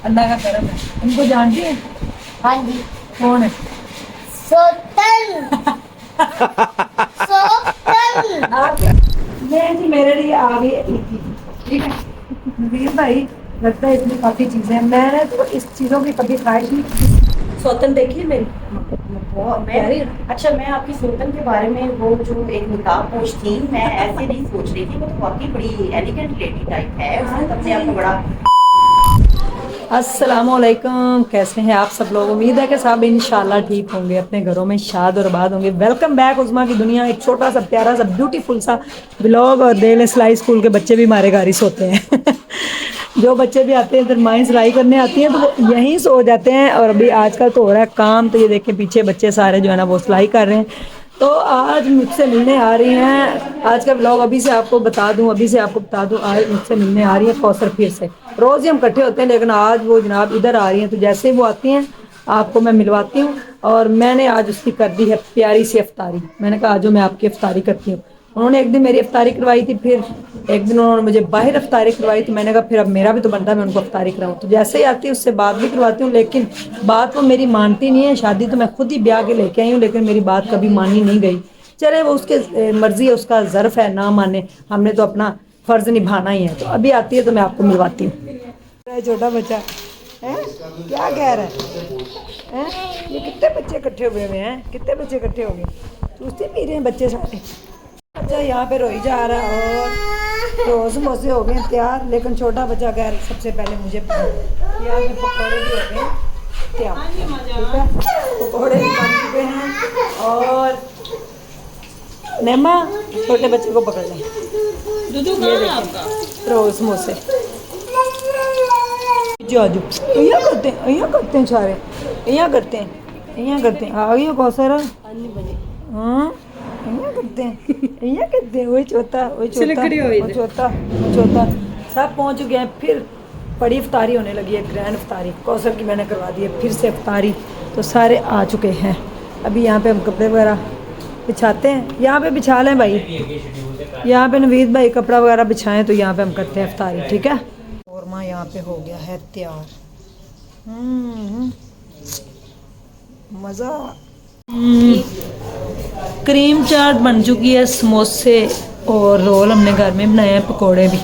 अल्लाह का करम है। इनको जानती हैं? हाँ जी। कौन है? सोतन। सोतन। आप मैं जी मेरे लिए आ गई है एक चीज़, ठीक है नवीर भाई। लगता है इसमें काफ़ी चीज़ें हैं, मैंने तो इस चीज़ों की कभी ख्वाहिश नहीं की। सौतन देखिए मेरी बहुत मैं अच्छा मैं आपकी सोतन के बारे में वो जो एक निकाब पोश थी मैं ऐसे नहीं सोच रही थी, वो तो वाकई बड़ी एलिगेंट लेडी टाइप है, उसने तो अपने आप को बड़ा। अस्सलामुअलैकुम, कैसे हैं आप सब लोग? उम्मीद है कि सब इंशाल्लाह ठीक होंगे, अपने घरों में शाद और आबाद होंगे। वेलकम बैक उस्मा की दुनिया। एक छोटा सा प्यारा सा ब्यूटीफुल सा व्लॉग। और देल सिलाई स्कूल के बच्चे भी हमारे घर ही सोते हैं जो बच्चे भी आते हैं इधर माएँ सिलाई करने आती हैं तो वो यहीं सो जाते हैं। और अभी आजकल तो हो रहा है काम, तो ये देखें पीछे बच्चे सारे जो है ना वो सिलाई कर रहे हैं। तो आज मुझसे मिलने आ रही हैं। आज का ब्लॉग अभी से आपको बता दूं, आज मुझसे मिलने आ रही है कौसर फिर से। रोज़ ही हम इकट्ठे होते हैं, लेकिन आज वो जनाब इधर आ रही हैं, तो जैसे ही वो आती हैं आपको मैं मिलवाती हूँ। और मैंने आज उसकी कर दी है प्यारी सी इफ्तारी। मैंने कहा आज मैं आपकी इफ्तारी करती हूँ। उन्होंने एक दिन मेरी इफ्तारी करवाई थी, फिर एक दिन उन्होंने मुझे बाहर इफ्तारी करवाई, तो मैंने कहा फिर अब मेरा भी तो बनता है मैं उनको इफ्तारी कराऊँ। तो जैसे ही आती है उससे बात भी करवाती हूँ, लेकिन बात वो मेरी मानती नहीं है। शादी तो मैं खुद ही ब्याह के लेके आई हूँ, लेकिन मेरी बात कभी मानी नहीं गई। चले वो उसके मर्जी है, उसका ज़र्फ है, ना माने, हमने तो अपना फ़र्ज़ निभाना ही है। तो अभी आती है तो मैं आपको मिलवाती हूँ। छोटा बच्चा है, क्या कह रहा है? ये कितने बच्चे इकट्ठे हुए हैं? कितने बच्चे इकट्ठे हो गए? चूसते पी रहे हैं बच्चे सारे। बच्चा यहाँ पे रोई जा रहा है और रोज़ समोसे हो गए तैयार, लेकिन छोटा बच्चा कह रहा सबसे पहले मुझे यहाँ पे पकौड़े भी हो गए तैयार, ठीक है। पकौड़े भी बन चुके हैं। और नेमा छोटे बच्चे को पकड़ लें, रोज़ समोसे जाजू यहाँ करते हैं सारे, यहाँ करते हैं। आ गई हो कौसर? हाँ यहाँ करते हैं वही चौथा सब पहुँच चुके हैं। फिर बड़ी इफ्तारी होने लगी है, ग्रैंड इफ्तारी। कौसर की मैंने करवा दी है फिर से इफ्तारी, तो सारे आ चुके हैं। अभी यहाँ पे हम कपड़े वगैरह बिछाते हैं, यहाँ पे बिछा लें भाई, यहाँ पे नवीद भाई कपड़ा वगैरह बिछाएं, तो यहाँ पे हम करते हैं इफ्तारी, ठीक है। कौरमा यहाँ पे हो गया है तैयार। मज़ा। क्रीम चाट बन चुकी है, समोसे और रोल हमने घर में बनाए हैं, पकोड़े भी।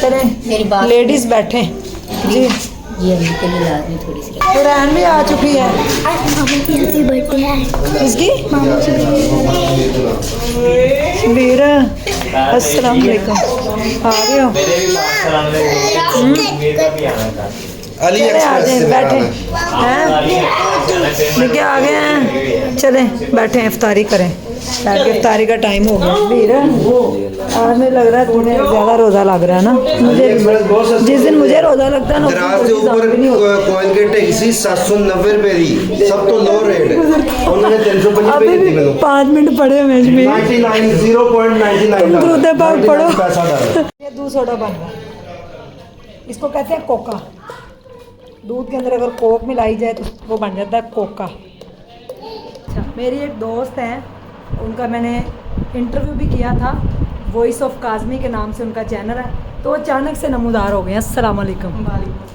चलें लेडीज़ बैठे जी। ये के लिए लाजमी थोड़ी सी कुरैन भी आ चुकी है। हैप्पी बर्थडे है इसकी वीर अस्सलाम वालेकुम, आ गए हो? चले आ जाए, बैठे हैं, लेके आ गए हैं। चले बैठे हैं, इफ्तारी करें। इफ्तारी का टाइम हो गया। वीर आज मुझे लग रहा है तुम्हें ज़्यादा रोज़ा लग रहा है ना। मुझे जिस दिन मुझे रोज़ा लगता है ना, दराज के ऊपर कॉइन के टैक्सी 790 रुपए दी, सब तो लो रेट उन्होंने 350 रुपए दी। मैंने 5 मिनट पढ़े में 99 0.99 पढ़ो। पैसा डाला। ये दूध सोडा बन रहा है, इसको कहते हैं कोका। दूध के अंदर अगर कोक मिलाई जाए तो वो बन जाता है कोका। अच्छा, मेरी एक दोस्त है, उनका मैंने इंटरव्यू भी किया था, वॉइस ऑफ काज़मी के नाम से उनका चैनल है, तो अचानक से नमूदार हो गए। अस्सलाम वालेकुम।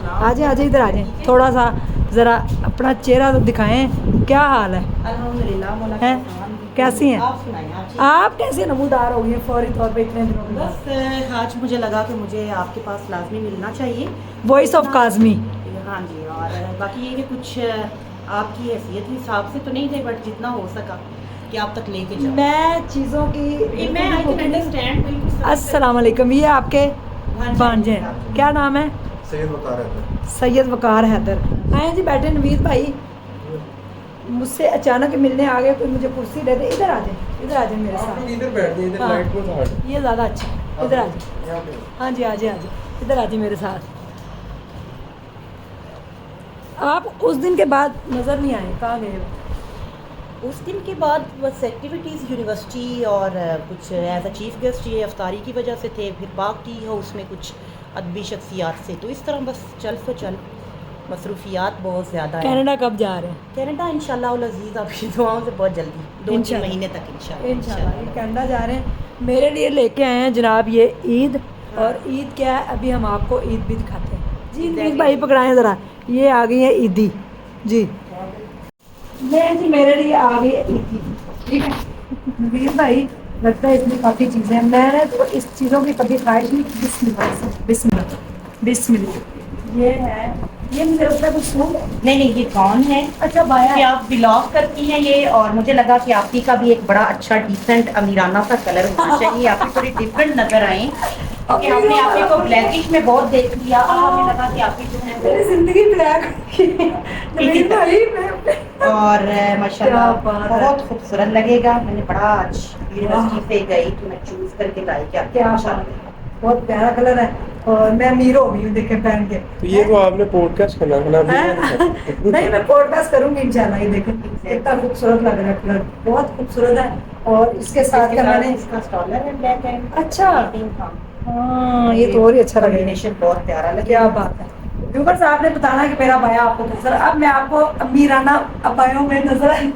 आ जाए इधर आ जाए, थोड़ा सा ज़रा अपना चेहरा तो दिखाएं, क्या हाल है? अल्हम्दुलिल्लाह। हैं, कैसी हैं आप? कैसे नमूदार हो गई फौरी तौर पे इतने दिनों के बाद? बस आज मुझे लगा कि मुझे आपके पास लाजमी मिलना चाहिए। Voice of Kazmi. हाँ जी, और बाकी ये कि कुछ आपकी हैसियत हिसाब से तो नहीं थे, बट जितना हो सका कि आप तक लेके जाओ। मैं चीज़ों की मैं आई कैन अंडरस्टैंड बिल्कुल। अस्सलाम वालेकुम। ये आपके भांजे हैं, क्या नाम है? सैयद वकार हैदर। आए जी, बैठे। नवीद भाई मुझसे अचानक मिलने आ गए, कोई मुझे कुर्सी दे दे। इधर आ जाए मेरे साथ। इधर बैठ जाइए, इधर लाइट को हट। ये ज़्यादा अच्छा है, इधर आ जाए। हाँ जी, आ जाए इधर आ जाए मेरे साथ। आप उस दिन के बाद नज़र नहीं आए, कहाँ गए? उस दिन के बाद बस एक्टिविटीज़ यूनिवर्सिटी और कुछ एज अ चीफ गेस्ट ये अफ्तारी की वजह से थे, फिर पाक टी हाउस में कुछ अदबी शख्सियात से, तो इस तरह बस चल मसरूफियात बहुत ज़्यादा है। कनाडा कब जा रहे हैं? कनाडा इंशाल्लाह उल अज़ीज़ आपकी दुआओं से बहुत जल्दी 2-3 महीने तक इंशाल्लाह ये कनाडा जा रहे हैं। मेरे लिए लेके आए हैं जनाब ये ईद। और ईद क्या है, अभी हम आपको ईद भी दिखाते हैं। जी मीर भाई पकड़ाएं ज़रा, ये आ गई है ईदी जी। मैं जी मेरे लिए आ गई है ईदी, ठीक है। मीर भाई लगता है इसमें काफ़ी चीज़ें हैं, मैंने तो इस चीज़ों की कभी ख्वाहिश नहीं की। बिस्मिल्लाह से, बिस्मिल्लाह बिस्मिल्लाह। ये है, ये मेरे ऊपर कुछ सूट है। नहीं, ये कौन है? अच्छा बाया कि आप बिलोंग करती हैं ये, और मुझे लगा कि आपकी का भी एक बड़ा अच्छा डिसेंट अमीराना सा कलर होना चाहिए, आपकी थोड़ी डिफरेंट नजर आए, क्योंकि हमने आपके को ब्लैकिश में बहुत देख लिया, और हमें लगा कि आपकी जो है मेरी जिंदगी ब्लैक मीर भाई और माशाल्लाह क्या बात है। बहुत खूबसूरत लगेगा। मैंने बड़ा आज यूनिवर्सिटी से गई तो मैं चूज करके लाई कि क्या बात है, बहुत प्यारा कलर है और मैं अमीर हो गई हूँ देखे पहन के। तो ये तो आपने पॉडकास्ट करना था ना अभी। हैं? नहीं मैं पॉडकास्ट करूंगी इंशाल्लाह। ये देखें कितना खूबसूरत लग रहा है कलर, बहुत खूबसूरत है। और इसके साथ का मैंने इसका स्टॉलर है ब्लैक एंड अच्छा हाँ ये तो और ही अच्छा लग रहा है। कॉम्बिनेशन बहुत प्यारा लगे। क्या बात है। व्यूअर्स आपने बताना कि मेरा बाया आपको कैसा लगा। अब मैं आपको अमीराना अबायों में नजर आई।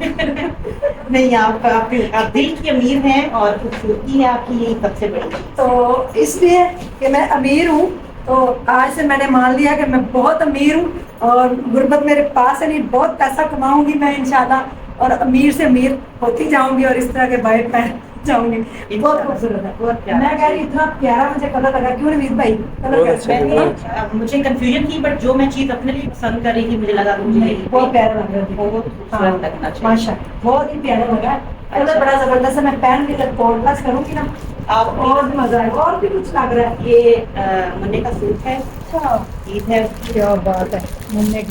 नहीं, आप दिल की अमीर हैं और खूबसूरती है आपकी, यही सबसे बड़ी चीज़। तो इसलिए कि मैं अमीर हूँ तो आज से मैंने मान लिया कि मैं बहुत अमीर हूँ और गुर्बत मेरे पास है नहीं, बहुत पैसा कमाऊंगी मैं इंशाल्लाह और अमीर से अमीर होती जाऊंगी और इस तरह के बाइक पहन जाऊंगी। बहुत खूबसूरत है, बहुत प्यारा। मैं कह रही इतना प्यारा मुझे कलर लगा। क्यों रवीज भाई कलर बहुत कैसा अच्छा है? लगा। मुझे कंफ्यूजन थी, बट जो मैं चीज अपने लिए पसंद कर रही थी मुझे लगा कि मुझे यही बहुत प्यारा लग रहा है, बहुत खूबसूरत लगना चाहिए। माशाल्लाह बहुत ही प्यारा लगा। कलर बड़ा जबरदस्त है। मैं पहन के जब पॉडकास्ट करूंगी ना आप और भी मजा आएगा। और भी कुछ लग रहा है। ये मुन्ने का सूट है, अच्छा ईद है। क्या बात है, मुन्ने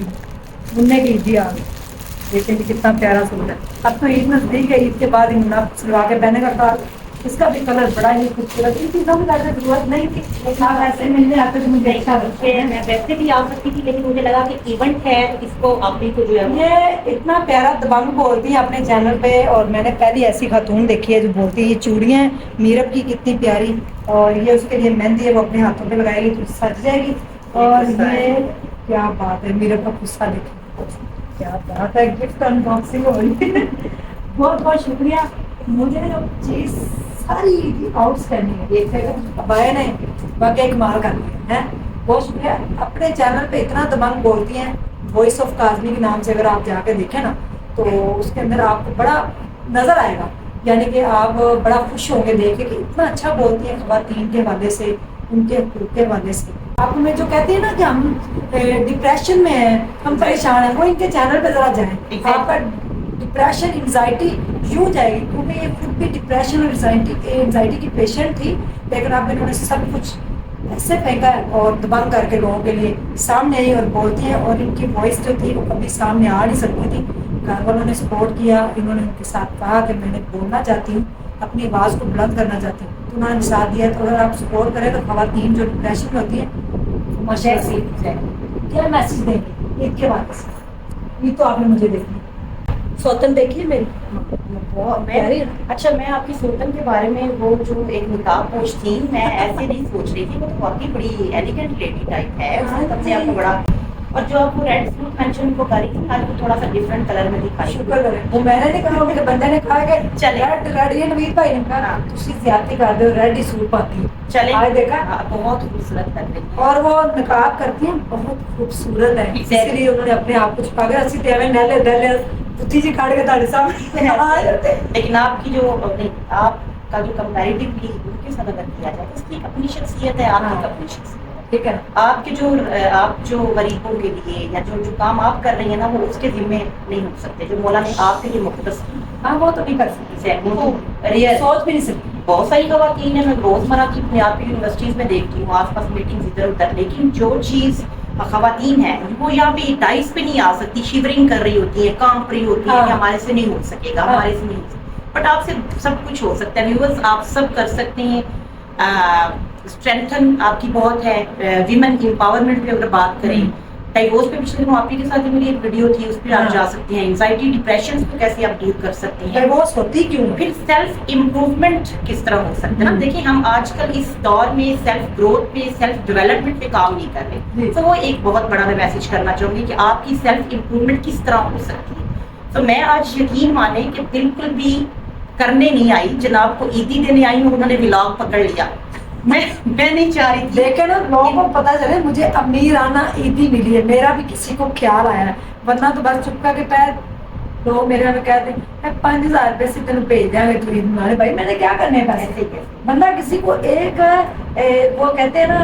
की ईदी आ गई। देखिए कि कितना प्यारा सूट है। अब तो ईद नजदीक है, ईद के बाद ही मुन्ना सिलवा के पहने का था। इसका भी कलर बड़ा ही खूबसूरत। इन चीज़ों की ज़्यादा जरूरत नहीं थी, लेकिन आप ऐसे मिलने आते तो मुझे अच्छा लगता है। मैं वैसे भी आ सकती थी, लेकिन मुझे लगा कि इवेंट है तो इसको आप भी को जो है ये इतना प्यारा दबंग बोलती है अपने चैनल पे, और मैंने पहली ऐसी खातून देखी है जो बोलती है ये चूड़ियाँ हैं मीरब की कितनी प्यारी, और ये उसके लिए मेहंदी है वो अपने हाथों पे लगाएगी तो सज जाएगी। और ये क्या बात है, मीरब का गुस्सा देखिए, क्या बात है। गिफ्ट अनबॉक्सिंग हो रही है। बहुत बहुत शुक्रिया। मुझे जो चीज़ सारी आउटस्टैंडिंग है, ये अबाया ने वाकई कमाल कर दिया है। बहुत शुक्रिया। अपने चैनल पे इतना दबंग बोलती हैं, वॉइस ऑफ काजमी के नाम से अगर आप जाके देखें ना तो उसके अंदर आपको बड़ा नज़र आएगा, यानी कि आप बड़ा खुश होंगे देख के कि इतना अच्छा बोलती हैं ख़वातीन के हवाले से, उनके हकूक़ के हवाले से। आप में जो कहते हैं ना कि हम डिप्रेशन में हैं, हम परेशान हैं, वो इनके चैनल पे ज़रा जाएं। आपका डिप्रेशन एंजाइटी यूँ जाएगी, क्योंकि ये खुद भी डिप्रेशन और एंजाइटी की पेशेंट थी, लेकिन अब इन्होंने सब कुछ ऐसे फेंका है और दबंग करके लोगों के लिए सामने आई और बोलती हैं। और इनकी वॉइस जो थी वो कभी सामने आ नहीं सकती थी, घर वालों ने सपोर्ट किया, इन्होंने उनके साथ कहा कि मैंने बोलना चाहती हूँ, अपनी आवाज़ को बुलंद करना चाहती हूँ, तो उन्होंने साथ दिया। तो अगर आप सपोर्ट करें तो ख़वातीन जो डिप्रेशन में होती है माशाल्लाह से क्या मैसेज देंगे ईद के बाद से? ये तो आपने मुझे देखी सौतन देखी है मेरी, अच्छा, मैं आपकी सूतन के बारे में वो जो एक निकाब पोश थी, मैं ऐसे नहीं सोच रही थी, वो तो वाकई बड़ी एलिगेंट लेडी टाइप है, उसने तब से आपको बड़ा। और जो आप वो रेड सूट मेंशन को कर रही थी आज वो थोड़ा सा डिफरेंट कलर में दिखाई। शुक्र करें वो मैंने नहीं कहा, मेरे बंदे ने कहा कि चले। रेड ये नवीद भाई ने कहा तुसी ज्यादती कर दो, रेड ही सूट पाती है। चले आज देखा बहुत खूबसूरत लग रही है। और वो नकाब करती हैं बहुत खूबसूरत है, इसलिए उन्होंने अपने आप को छुपा के रसी देवे नले दले पुती जी काट के ताड़े सामने आ जाते। लेकिन आपकी जो आपका जो कंपैरेटिवली उनके साथ अगर किया जाए तो उसकी अपनी शख्सियत है, आपकी अपनी शख्सियत है, ठीक है। आपके जो आप जो गरीबों के लिए या जो काम आप कर रही हैं ना वो उसके जिम्मे नहीं हो सकते, जो मौला ने आपके लिए मुख्तस हाँ वो तो नहीं कर सकती, वो रियल सोच भी नहीं सकती। बहुत सारी खवातीन है, मैं रोजमर्रा की पंजाबी यूनिवर्सिटीज में देखती हूँ आसपास मीटिंग्स इधर उधर, लेकिन जो चीज़ खवातीन है वो यहाँ पे डाइस पे नहीं आ सकती, शिवरिंग कर रही होती है, कांप रही होती है कि हमारे से नहीं हो सकेगा, हमारे से नहीं हो सकेगा। बट आपसे सब कुछ हो सकता है व्यूअर्स, आप सब कर सकते हैं। स्ट्रेंथन आपकी बहुत है। विमेन एम्पावरमेंट पे अगर बात करें, डाइवोर्स पे पिछले दिनों आप ही के साथ मेरी एक वीडियो थी, उस पर आप जा सकते हैं। एंजाइटी डिप्रेशन को कैसे आप दूर कर सकते हैं, डाइवोर्स होती क्यों, फिर सेल्फ इम्प्रूवमेंट किस तरह हो सकता है ना। देखिए हम आजकल इस दौर में सेल्फ ग्रोथ पे, सेल्फ डेवलपमेंट पे काम नहीं कर रहे, तो वो एक बहुत बड़ा मैं मैसेज करना चाहूंगी कि आपकी सेल्फ इम्प्रूवमेंट किस तरह हो सकती है। तो मैं आज यकीन माने कि बिल्कुल भी करने नहीं आई, जनाब को ईदी देने आई हूँ, उन्होंने व्लॉग पकड़ लिया मैं नहीं चाह रही थी। देखे ना लोगों को पता चले मुझे अमीर आना ईदी मिली है, मेरा भी किसी को ख्याल आया है, वरना तो बस चुपका के पैर लोग मेरे में कहते हैं 5,000 रुपए से तेन भेज देंगे तू ईद मनाने। भाई मैंने क्या करने हैं पैसे? बंदा किसी को एक वो कहते हैं ना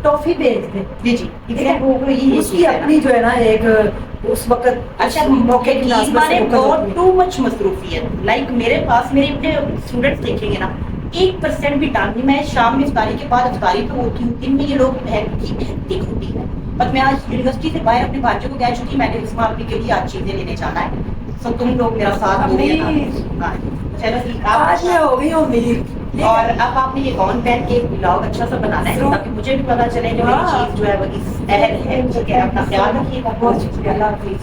टॉफी भेज दे, जी जी, एग्जैक्ट यही उसकी अपनी जो है ना एक उस वक्त अच्छा मौके की ईद माने नाज़ गॉट टू मच मसरूफियत। लाइक मेरे पास मेरे अपने स्टूडेंट्स देखेंगे ना, 1% भी टाइम नहीं। मैं शाम में इफ्तारी के बाद इफ्तारी पे होती हूँ, दिन में ये लोग हेक्टिक होती है। पर मैं आज यूनिवर्सिटी से बाहर अपने भाइयों को कह चुकी, मैंने इसमें आपके लिए आज चीजें लेने जाना है, तो तुम लोग मेरा साथ दो। चलो ठीक, आज मैं हो गई हूँ अमीर। और अब आपने ये गाउन पहन के ब्लॉग अच्छा सा बनाना है ताकि मुझे भी पता चले कि मेरी चीज जो है वो इस अहल है। ठीक है, अपना ख्याल रखिएगा। बहुत शुक्रिया, अल्लाह हाफिज़,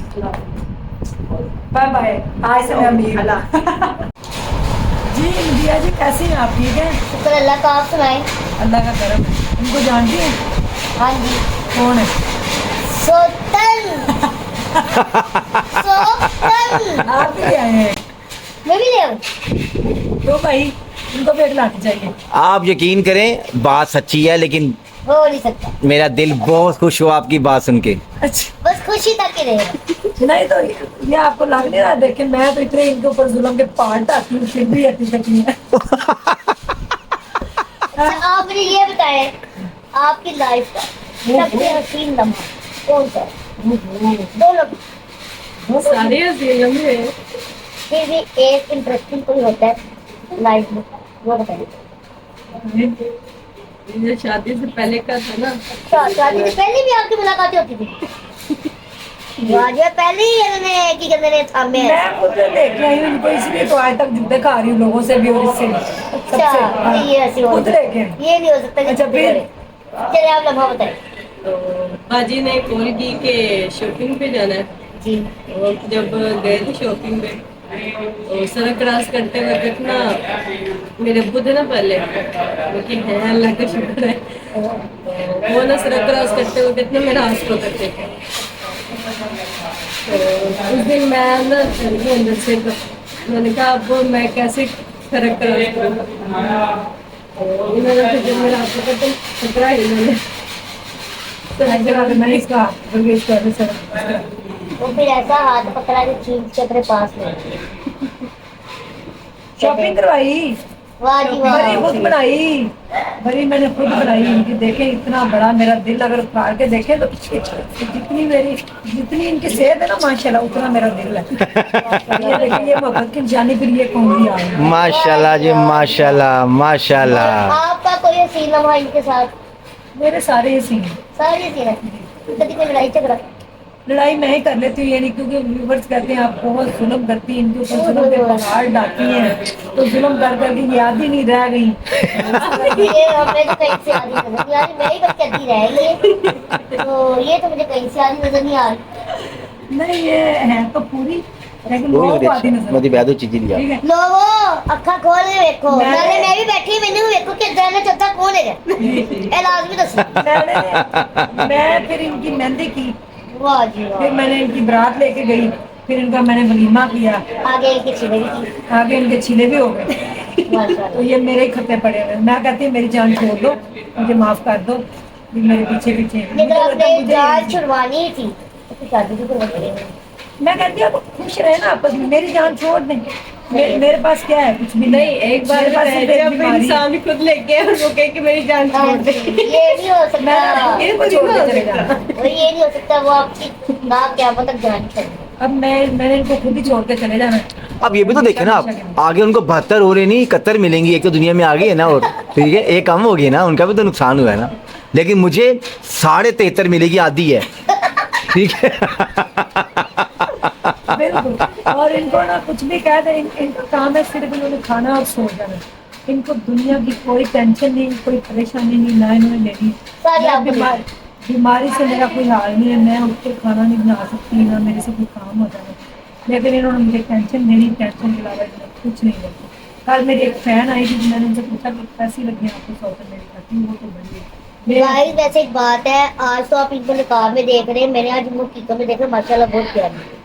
बाय बाय। आज से मैं अमीर। अल्लाह जी इंदिया जी कैसी हैं आप? ठीक हैं? शुक्र अल्लाह का, आप सुनाएं। अल्लाह का करम है। उनको जानती हैं? हाँ जी। कौन है? सोतन। सोतन। आप भी आए हैं मैं भी ले आऊं। तो भाई उनको भी एक लाठी चाहिए। आप यकीन करें बात सच्ची है, लेकिन हो नहीं सकता। मेरा दिल बहुत खुश हुआ आपकी बात सुन के। अच्छा बस खुशी तक ही रहेगा। नहीं तो ये आपको लग नहीं रहा? देखे मैं तो इतने इनके ऊपर जुल्म के पार्ट आती हूँ, फिर भी अति तक नहीं है। अच्छा, आप मुझे ये बताएं, आपकी लाइफ का सबसे हसीन लम्हा कौन सा है? दोनों बहुत सारे हसीन लम्हे हैं। फिर भी एक इंटरेस्टिंग कोई होता है लाइफ में, वो बताइए। ये शादी से पहले का था ना। अच्छा, शादी से पहले भी आपकी मुलाकातें होती थी? वाह, जो पहले ही इन्होंने की कहते हैं थामे हैं। मैं खुद देख के आई हूँ इनको, इसलिए तो आज तक जुद्दे खा रही हूँ लोगों से भी और इससे भी। अच्छा, सबसे ये ऐसी हो खुद देखे हैं। ये नहीं हो सकता कि अच्छा, छुट्टी फिर? करे। चलिए आप लम्हा बताएं। तो बाजी ने कॉल की कि शॉपिंग पे जाना है। जी। और जब गए थे शॉपिंग पे तो सड़क क्रॉस करते वक्त ना मेरे अब्बू थे ना पहले, क्योंकि है अल्लाह का शुक्र है, तो वो ना सड़क क्रॉस करते वक्त ना मेरा हाथ पकड़ते थे। तो उस दिन मैं ना वो अंदर से मैंने कहा अब मैं कैसे सड़क क्रॉस करूँ, तो इन्होंने फिर जब मेरा हाथ पकड़ा इन्होंने मैंने इसका प्रवेश कर तो फिर ऐसा हाथ पकड़ा कि चीज के अपने पास में। शॉपिंग करवाई, वाह जी वाह। बड़ी खुद बनाई, बड़ी मैंने खुद बनाई इनकी। देखें इतना बड़ा मेरा दिल अगर उखाड़ के देखें तो जितनी इनकी सेहत है ना माशाल्लाह उतना मेरा दिल है। ये देखिए ये मोहब्बत की निशानी, फिर ये कौन सी आई है? माशाल्लाह जी, माशाल्लाह माशाल्लाह। आपका कोई हसीन लम्हा इनके साथ? मेरे सारे ही सीन। सारी हसीन है। कभी कोई लड़ाई झगड़ा? लड़ाई मैं ही कर लेती हूँ, यानी क्योंकि व्यूवर्स कहते हैं आप बहुत जुल्म करती हैं, इनके ऊपर जुल्म के पहाड़ डालती हैं, तो जुल्म कर करके याद ही नहीं रह गई। ये हमें तो कहीं से आधी नजर नहीं आ रही, मैं ही बस कहती रह गई। तो ये तो मुझे कहीं से आधी नजर नहीं आ रही। नहीं ये है तो पूरी, लेकिन लोगों को आती नजर मोदी बैदो चीज़ लिया। ठीक है। लोगो अखा खोल के देखो, नाले मैं भी बैठी मैंने देखो कि जाने चौथा कौन है? इलाज भी दसो। मैं फिर इनकी मेहंदी की, वाह जी वाह। फिर मैंने इनकी बारात लेके गई, फिर इनका मैंने वलीमा किया, आगे इनकी छिले भी की। आगे इनके छिले भी हो गए। माशाल्लाह। तो ये मेरे ही खत्ते पड़े हुए। मैं कहती हूँ मेरी जान छोड़ दो, मुझे माफ कर दो, ये मेरे पीछे पीछे। लेकिन आपने जान छुड़वानी थी तो शादी भी करवा पड़ेगी। मैं कहती हूँ आप खुश रहे ना आपस में, मेरी जान छोड़ दें। मेरे पास क्या है? कुछ भी नहीं, एक बार मेरे पास सिर्फ एक जब बीमारी है। इंसान खुद लेके और वो कहे कि मेरी जान छोड़ दे, ये नहीं हो सकता। मैं इनको छोड़ के चले जाना। वो ये नहीं हो सकता, वो आपकी ना क्या तक जान छोड़। अब मैंने इनको खुद ही छोड़ के चले जाना। अब ये भी तो देखे ना, आप आगे उनको 72 हो रहे नहीं 71 मिलेंगी। एक तो दुनिया में आ गई है ना, और ठीक है एक कम हो गई ना, उनका भी तो नुकसान हुआ है ना। लेकिन मुझे 73.5 मिलेगी, आधी है, ठीक है। बिल्कुल। और इनको ना कुछ भी कह दे, इनका काम है सिर्फ इन्होंने खाना और सो जाना। इनको दुनिया की कोई टेंशन नहीं, कोई परेशानी नहीं, ना इन्होंने लेनी। सारी मैं आपको बीमारी से मेरा कोई हाल नहीं है, मैं उठ के खाना नहीं बना सकती, ना मेरे से कोई काम हो जाए। लेकिन इन्होंने मुझे टेंशन देनी, टेंशन के अलावा कुछ नहीं देती। कल मेरी एक फैन आई थी, मैंने उनसे पूछा कि कैसी लगी आपको सौतन मेरी खाती, वो तो बड़ी गाइस वैसे एक बात है, आज तो आप इनको निकाह में देख रहे हैं, मैंने आज इनको कीकों में देखा, माशाल्लाह बहुत प्यारी है।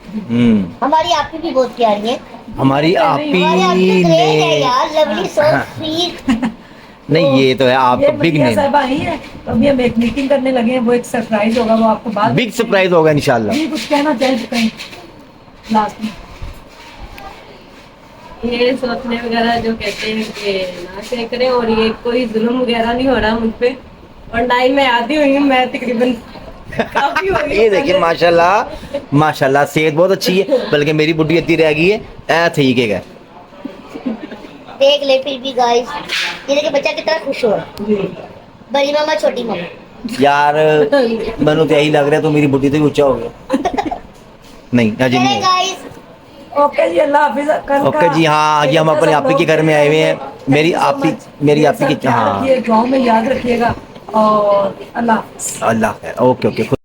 हमारी आपकी भी बहुत प्यारी है। हमारी आपी हमारी आपकी तो ग्रेट है ने यार, लवली सो स्वीट। नहीं ये तो है, आप ये तो बिग मलिया नेम, साहिबा आई है, तो अभी हम एक मीटिंग करने लगे हैं, वो एक सरप्राइज होगा, वो आपको बाद बिग सरप्राइज होगा इंशाल्लाह। ये कुछ कहना चाहे तो कहीं लास्ट में। ये सोचने वगैरह जो कहते हैं कि ना क्या करें, और ये कोई जुल्म वगैरह नहीं हो रहा मुझ पे, और ना ही मैं आती हुई हूँ, मैं तकरीबन काफी हो गई ये देखिए माशाल्लाह माशाल्लाह, सेहत बहुत अच्छी है, बल्कि मेरी बुढ़ी अद्धी रह गई है, ऐ ठीक है। देख ले फिर भी गाइस, ये देखिए बच्चा कितना खुश हो रहा है। बड़ी मामा छोटी मामा। यार मैंने तो यही लग रहा है तो मेरी बुढ़ी तो भी ऊंचा हो गया। नहीं अजी चले नहीं है। गाइस, ओके जी, अल्लाह हाफिज। कल ओके जी, हाँ जी, हम अपने आपी के घर में आए हुए हैं। मेरी आपी की, हाँ गाँव में याद रखिएगा, और अल्लाह हाफिज। अल्लाह है। Okay okay.